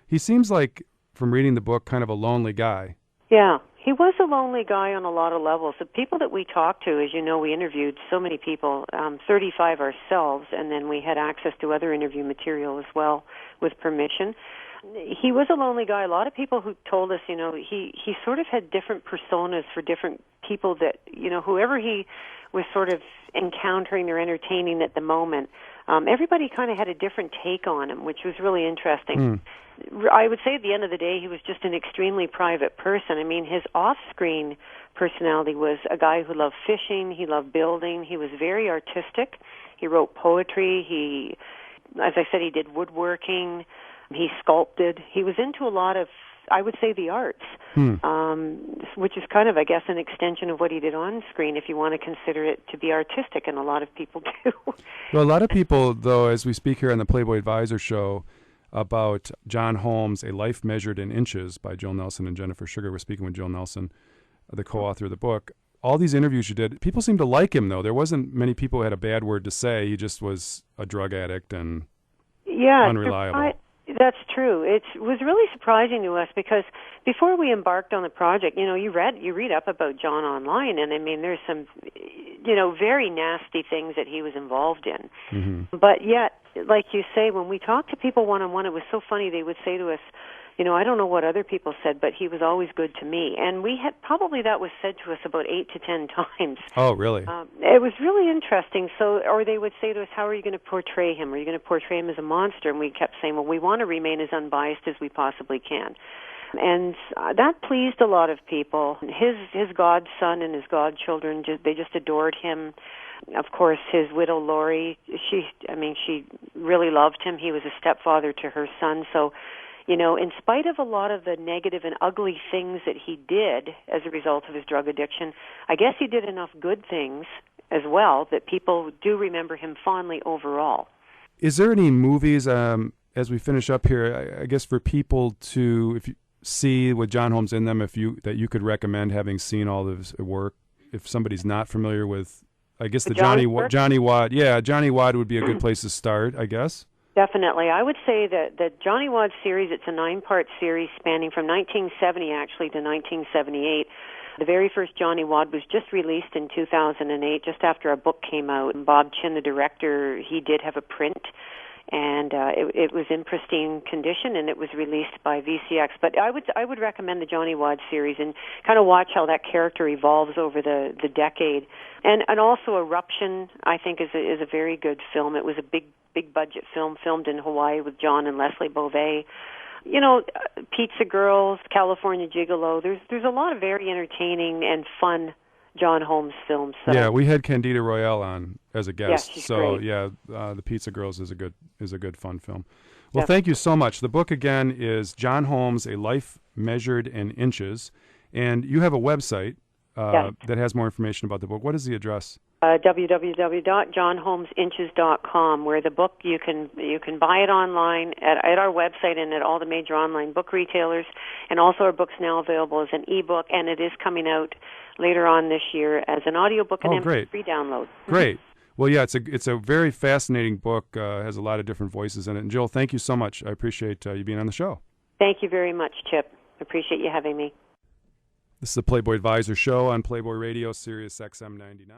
He seems like, from reading the book, kind of a lonely guy. Yeah, he was a lonely guy on a lot of levels. The people that we talked to, as you know, we interviewed so many people, 35 ourselves, and then we had access to other interview material as well with permission. He was a lonely guy. A lot of people who told us, he sort of had different personas for different people that, whoever he was sort of encountering or entertaining at the moment, everybody kind of had a different take on him, which was really interesting. I would say at the end of the day, he was just an extremely private person. I mean, his off-screen personality was a guy who loved fishing, he loved building, he was very artistic, he wrote poetry, he, as I said, he did woodworking, he sculpted. He was into a lot of, I would say, the arts, which is kind of, I guess, an extension of what he did on screen, if you want to consider it to be artistic, and a lot of people do. Well, a lot of people, though, as we speak here on the Playboy Advisor Show about John Holmes, A Life Measured in Inches by Jill Nelson and Jennifer Sugar. We're speaking with Jill Nelson, the co-author of the book. All these interviews you did, people seemed to like him, though. There wasn't many people who had a bad word to say. He just was a drug addict and unreliable. That's true. It was really surprising to us because before we embarked on the project, you read up about John online, and I mean, there's some, very nasty things that he was involved in. Mm-hmm. But yet, like you say, when we talked to people one-on-one, it was so funny. They would say to us, I don't know what other people said, but he was always good to me. And we had, probably that was said to us about 8 to 10 times. Oh, really? It was really interesting. So, or they would say to us, how are you going to portray him? Are you going to portray him as a monster? And we kept saying, well, we want to remain as unbiased as we possibly can. And that pleased a lot of people. His godson and his godchildren, they just adored him. Of course, his widow, Lori, she really loved him. He was a stepfather to her son. So, in spite of a lot of the negative and ugly things that he did as a result of his drug addiction, I guess he did enough good things as well that people do remember him fondly overall. Is there any movies, as we finish up here, I guess for people to see with John Holmes in them, that you could recommend, having seen all of his work, if somebody's not familiar with, I guess, the Johnny Wad. Yeah, Johnny Wad would be a good place to start, I guess. Definitely. I would say that the Johnny Wad series, it's a 9-part series spanning from 1970 actually to 1978. The very first Johnny Wad was just released in 2008, just after our book came out. And Bob Chin, the director, he did have a print, and it was in pristine condition, and it was released by VCX. But I would recommend the Johnny Wad series and kind of watch how that character evolves over the decade. And also Eruption, I think, is a very good film. It was a big budget film filmed in Hawaii with John and Leslie Beauvais. Pizza Girls, California Gigolo. There's a lot of very entertaining and fun John Holmes films. So. Yeah, we had Candida Royale on as a guest. Yeah, she's so great. Yeah, the Pizza Girls is a good fun film. Well, Thank you so much. The book again is John Holmes, A Life Measured in Inches, and you have a website that has more information about the book. What is the address? www.johnholmesinches.com, where the book you can buy it online at our website and at all the major online book retailers, and also our book's now available as an ebook, and it is coming out later on this year as an audiobook and MP3 download. Great. Well, yeah, it's a very fascinating book. Has a lot of different voices in it. And Jill, thank you so much. I appreciate you being on the show. Thank you very much, Chip. I appreciate you having me. This is the Playboy Advisor Show on Playboy Radio, Sirius XM 99.